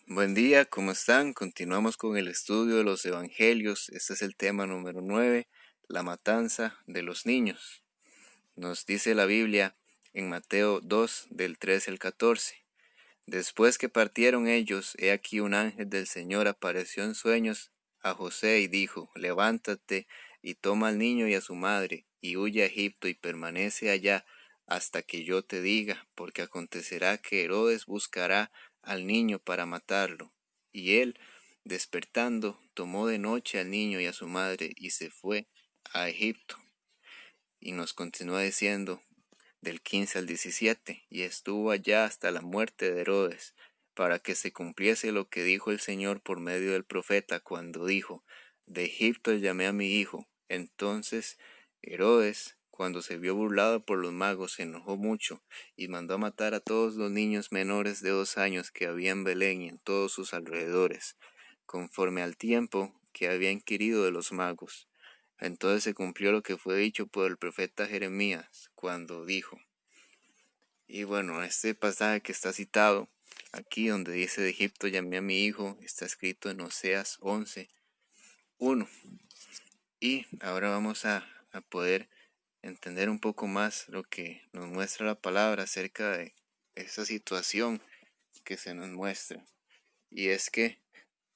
Buen día, ¿cómo están? Continuamos con el estudio de los evangelios. Este es el tema número 9, la matanza de los niños. Nos dice la Biblia en Mateo 2, del 13 al 14. Después que partieron ellos, he aquí un ángel del Señor apareció en sueños a José y dijo: Levántate y toma al niño y a su madre, y huye a Egipto y permanece allá hasta que yo te diga, porque acontecerá que Herodes buscará al niño para matarlo. Y él, despertando, tomó de noche al niño y a su madre y se fue a Egipto. Y nos continúa diciendo del 15 al 17, y estuvo allá hasta la muerte de Herodes, para que se cumpliese lo que dijo el Señor por medio del profeta, cuando dijo: De Egipto llamé a mi hijo. Entonces Herodes, cuando se vio burlado por los magos, se enojó mucho, y mandó a matar a todos los niños menores de 2 años que había en Belén y en todos sus alrededores, conforme al tiempo que había inquirido de los magos. Entonces se cumplió lo que fue dicho por el profeta Jeremías, cuando dijo. Y bueno, este pasaje que está citado aquí, donde dice: De Egipto llamé a mi hijo, está escrito en Oseas 11:1. Y ahora vamos a poder entender un poco más lo que nos muestra la palabra acerca de esa situación que se nos muestra. Y es que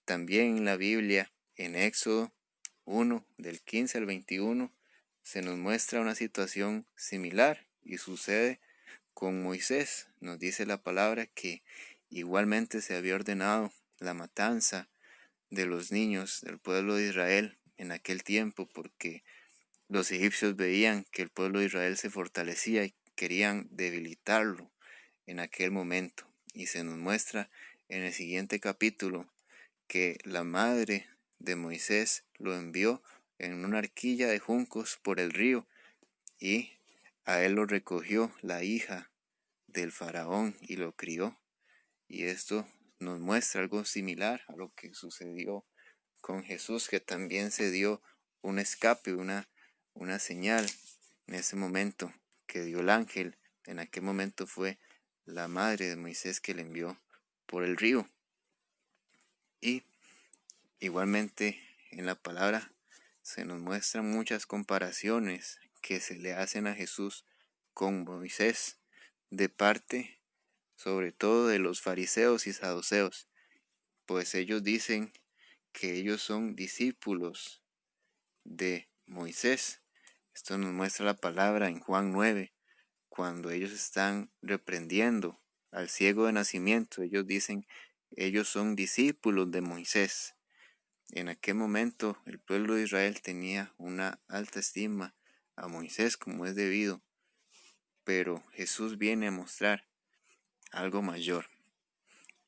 también en la Biblia, en Éxodo 1, del 15 al 21, se nos muestra una situación similar y sucede con Moisés. Nos dice la palabra que igualmente se había ordenado la matanza de los niños del pueblo de Israel en aquel tiempo, porque los egipcios veían que el pueblo de Israel se fortalecía y querían debilitarlo en aquel momento. Y se nos muestra en el siguiente capítulo que la madre de Moisés lo envió en una arquilla de juncos por el río, y a él lo recogió la hija del faraón y lo crió. Y esto nos muestra algo similar a lo que sucedió con Jesús, que también se dio un escape, una señal en ese momento que dio el ángel. En aquel momento fue la madre de Moisés que le envió por el río. Y igualmente en la palabra se nos muestran muchas comparaciones que se le hacen a Jesús con Moisés, de parte sobre todo de los fariseos y saduceos, pues ellos dicen que ellos son discípulos de Moisés. Esto nos muestra la palabra en Juan 9, cuando ellos están reprendiendo al ciego de nacimiento. Ellos dicen, ellos son discípulos de Moisés. En aquel momento el pueblo de Israel tenía una alta estima a Moisés, como es debido, pero Jesús viene a mostrar algo mayor.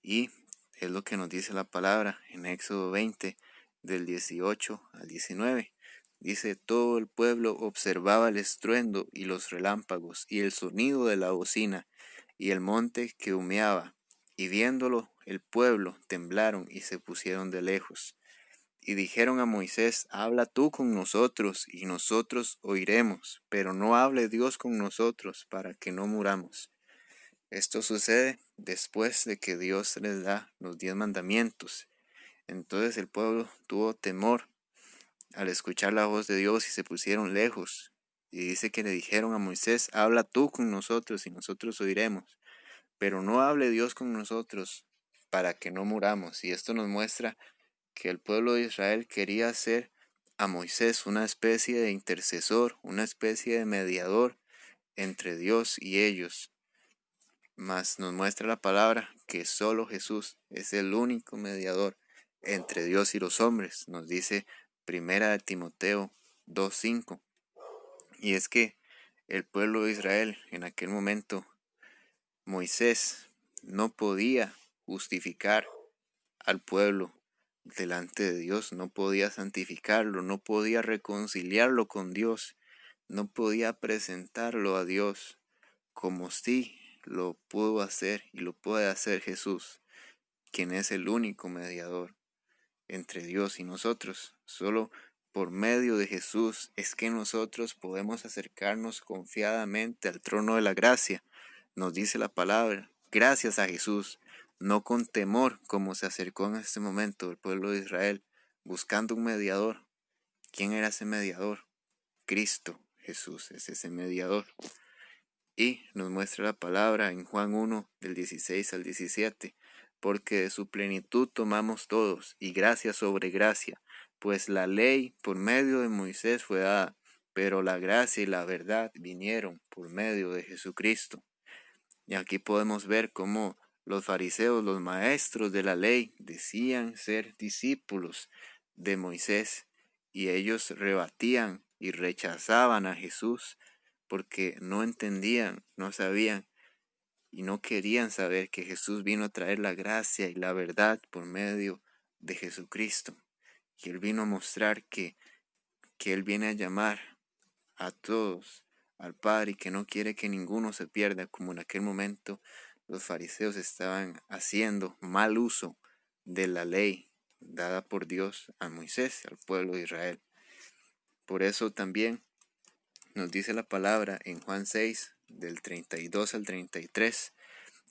Y es lo que nos dice la palabra en Éxodo 20, del 18 al 19. Dice: todo el pueblo observaba el estruendo y los relámpagos y el sonido de la bocina y el monte que humeaba. Y viéndolo el pueblo temblaron y se pusieron de lejos. Y dijeron a Moisés: habla tú con nosotros y nosotros oiremos, pero no hable Dios con nosotros para que no muramos. Esto sucede después de que Dios les da los 10 mandamientos. Entonces el pueblo tuvo temor al escuchar la voz de Dios y se pusieron lejos. Y dice que le dijeron a Moisés: habla tú con nosotros y nosotros oiremos, pero no hable Dios con nosotros para que no muramos. Y esto nos muestra que el pueblo de Israel quería hacer a Moisés una especie de intercesor, una especie de mediador entre Dios y ellos. Mas nos muestra la palabra que solo Jesús es el único mediador entre Dios y los hombres. Nos dice Primera de Timoteo 2:5. Y es que el pueblo de Israel en aquel momento, Moisés no podía justificar al pueblo delante de Dios, no podía santificarlo, no podía reconciliarlo con Dios, no podía presentarlo a Dios como sí lo pudo hacer y lo puede hacer Jesús, quien es el único mediador entre Dios y nosotros. Solo por medio de Jesús es que nosotros podemos acercarnos confiadamente al trono de la gracia. Nos dice la palabra: gracias a Jesús no con temor como se acercó en este momento el pueblo de Israel, buscando un mediador. ¿Quién era ese mediador? Cristo Jesús es ese mediador. Y nos muestra la palabra en Juan 1, del 16 al 17, porque de su plenitud tomamos todos, y gracia sobre gracia, pues la ley por medio de Moisés fue dada, pero la gracia y la verdad vinieron por medio de Jesucristo. Y aquí podemos ver cómo los fariseos, los maestros de la ley, decían ser discípulos de Moisés, y ellos rebatían y rechazaban a Jesús porque no entendían, no sabían y no querían saber que Jesús vino a traer la gracia y la verdad por medio de Jesucristo. Y Él vino a mostrar que Él viene a llamar a todos al Padre y que no quiere que ninguno se pierda, como en aquel momento los fariseos estaban haciendo mal uso de la ley dada por Dios a Moisés, al pueblo de Israel. Por eso también nos dice la palabra en Juan 6, del 32 al 33,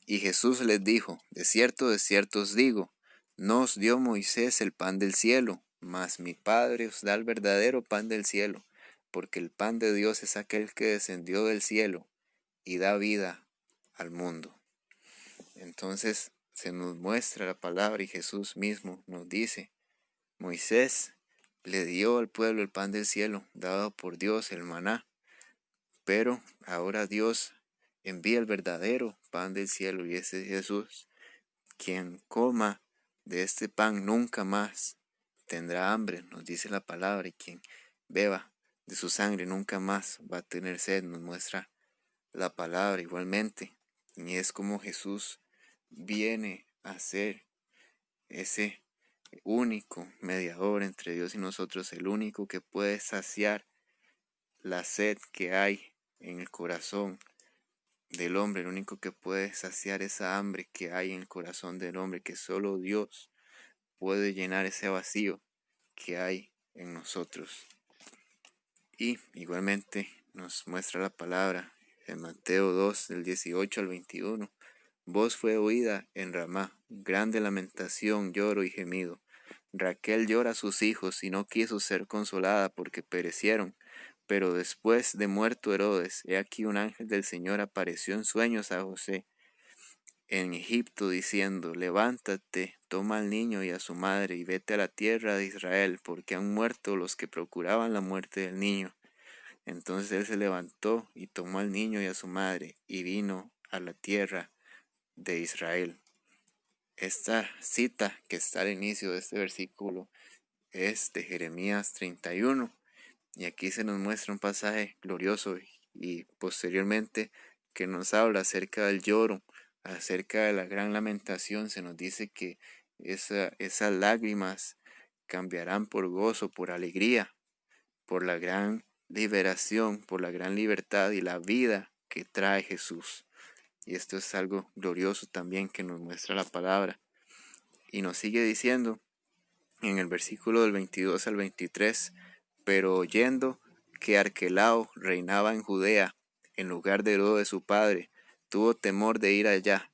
y Jesús les dijo, de cierto os digo, no os dio Moisés el pan del cielo, mas mi Padre os da el verdadero pan del cielo, porque el pan de Dios es aquel que descendió del cielo y da vida al mundo. Entonces se nos muestra la palabra y Jesús mismo nos dice, Moisés le dio al pueblo el pan del cielo, dado por Dios el maná, pero ahora Dios envía el verdadero pan del cielo y ese es Jesús. Quien coma de este pan nunca más tendrá hambre, nos dice la palabra, y quien beba de su sangre nunca más va a tener sed, nos muestra la palabra igualmente. Y es como Jesús viene a ser ese único mediador entre Dios y nosotros, el único que puede saciar la sed que hay en el corazón del hombre, el único que puede saciar esa hambre que hay en el corazón del hombre, que solo Dios puede llenar ese vacío que hay en nosotros. Y igualmente nos muestra la palabra en Mateo 2, del 18 al 21. Voz fue oída en Ramá, grande lamentación, lloro y gemido. Raquel llora a sus hijos y no quiso ser consolada porque perecieron. Pero después de muerto Herodes, he aquí un ángel del Señor apareció en sueños a José en Egipto diciendo, levántate, toma al niño y a su madre y vete a la tierra de Israel, porque han muerto los que procuraban la muerte del niño. Entonces él se levantó y tomó al niño y a su madre y vino a la tierra de Israel. Esta cita que está al inicio de este versículo es de Jeremías 31 y aquí se nos muestra un pasaje glorioso y posteriormente que nos habla acerca del lloro, acerca de la gran lamentación. Se nos dice que esas lágrimas cambiarán por gozo, por alegría, por la gran liberación, por la gran libertad y la vida que trae Jesús. Y esto es algo glorioso también que nos muestra la palabra. Y nos sigue diciendo en el versículo del 22 al 23, pero oyendo que Arquelao reinaba en Judea, en lugar de Herodes su padre, tuvo temor de ir allá,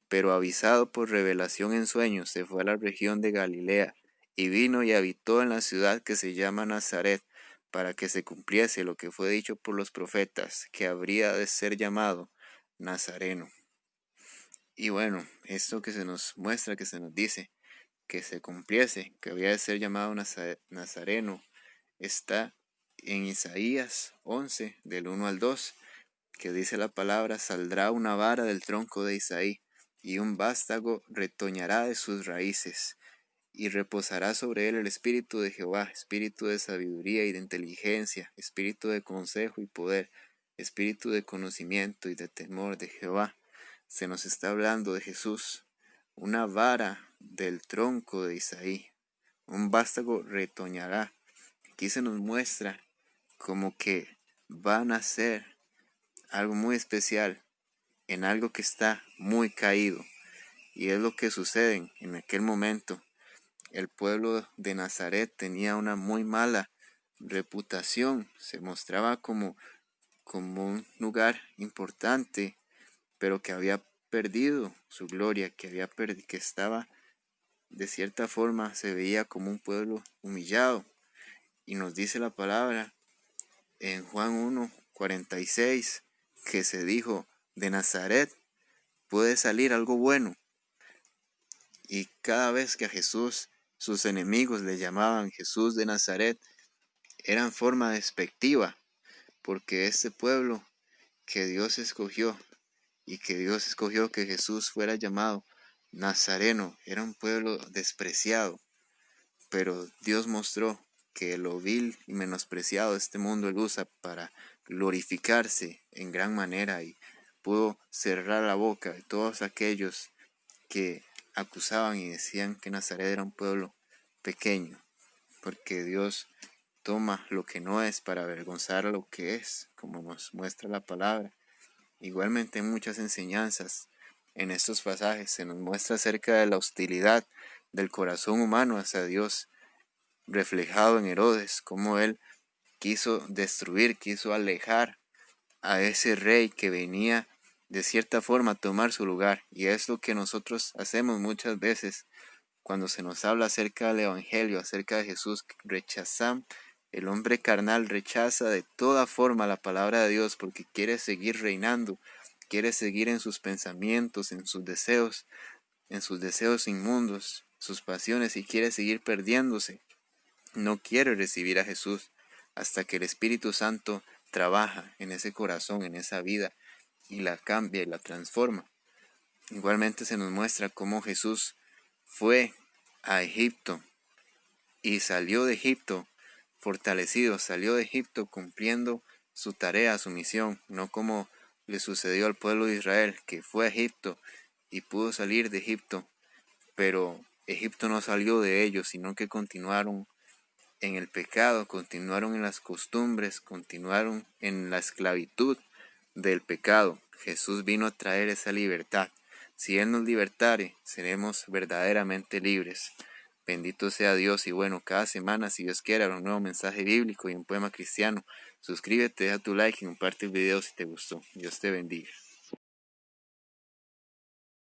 pero avisado por revelación en sueños, se fue a la región de Galilea, y vino y habitó en la ciudad que se llama Nazaret, para que se cumpliese lo que fue dicho por los profetas, que habría de ser llamado Nazareno. Y bueno, esto que se nos muestra, que se nos dice, que se cumpliese, que había de ser llamado Nazareno, está en Isaías 11, del 1 al 2, que dice la palabra, saldrá una vara del tronco de Isaí, y un vástago retoñará de sus raíces, y reposará sobre él el espíritu de Jehová, espíritu de sabiduría y de inteligencia, espíritu de consejo y poder, espíritu de conocimiento y de temor de Jehová. Se nos está hablando de Jesús, una vara del tronco de Isaí, un vástago retoñará. Aquí se nos muestra como que va a nacer algo muy especial en algo que está muy caído. Y es lo que sucede en aquel momento. El pueblo de Nazaret tenía una muy mala reputación. Se mostraba como un lugar importante, pero que había perdido su gloria, que estaba de cierta forma, se veía como un pueblo humillado. Y nos dice la palabra en Juan 1:46 que se dijo, de Nazaret puede salir algo bueno. Y cada vez que a Jesús sus enemigos le llamaban Jesús de Nazaret, era en forma despectiva, porque este pueblo que Dios escogió y que Dios escogió que Jesús fuera llamado Nazareno, era un pueblo despreciado, pero Dios mostró que lo vil y menospreciado de este mundo él usa para glorificarse en gran manera, y pudo cerrar la boca de todos aquellos que acusaban y decían que Nazaret era un pueblo pequeño, porque Dios toma lo que no es para avergonzar a lo que es, como nos muestra la palabra. Igualmente en muchas enseñanzas en estos pasajes se nos muestra acerca de la hostilidad del corazón humano hacia Dios, reflejado en Herodes, como él quiso destruir, quiso alejar a ese rey que venía de cierta forma a tomar su lugar. Y es lo que nosotros hacemos muchas veces cuando se nos habla acerca del Evangelio, acerca de Jesús. Rechazamos, el hombre carnal rechaza de toda forma la palabra de Dios porque quiere seguir reinando, quiere seguir en sus pensamientos, en sus deseos inmundos, sus pasiones, y quiere seguir perdiéndose. No quiere recibir a Jesús hasta que el Espíritu Santo trabaja en ese corazón, en esa vida, y la cambia y la transforma. Igualmente se nos muestra cómo Jesús fue a Egipto y salió de Egipto fortalecido, salió de Egipto cumpliendo su tarea, su misión, no como le sucedió al pueblo de Israel, que fue a Egipto y pudo salir de Egipto, pero Egipto no salió de ellos, sino que continuaron en el pecado, continuaron en las costumbres, continuaron en la esclavitud del pecado. Jesús vino a traer esa libertad. Si Él nos libertare, seremos verdaderamente libres. Bendito sea Dios. Y bueno, cada semana, si Dios quiere, habrá un nuevo mensaje bíblico y un poema cristiano. Suscríbete, deja tu like y comparte el video si te gustó. Dios te bendiga.